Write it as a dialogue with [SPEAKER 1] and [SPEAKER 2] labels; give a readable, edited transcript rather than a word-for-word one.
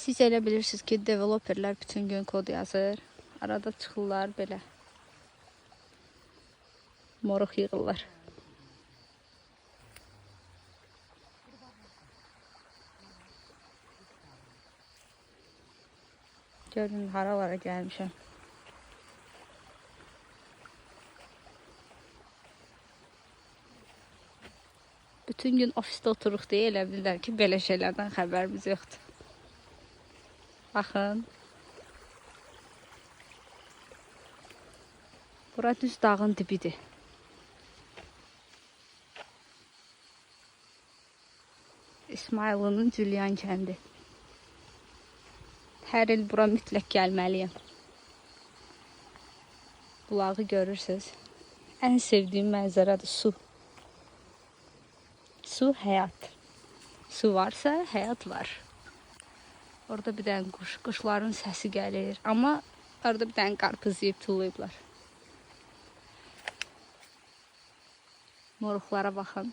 [SPEAKER 1] Siz elə bilirsiniz ki, developerlər bütün gün kod yazır. Arada çıxırlar belə. Moruq yığırlar. Görün, haralara gəlmişəm. Bütün gün ofisdə oturuq deyə elə bilirlər ki, belə şeylərdən xəbərimiz yoxdur. Baxın. Bura düz dağın dibidir. İsmayılının Cülyan kəndi. Hər il bura mütləq gəlməliyəm. Bulağı görürsünüz. Ən sevdiyim mənzərədir su. Su həyat. Su varsa həyat var. Orada bir dənə quş, quşların səsi gəlir. Amma orada bir dənə qarpız yeyib tullayıblar. Moruqlara baxın.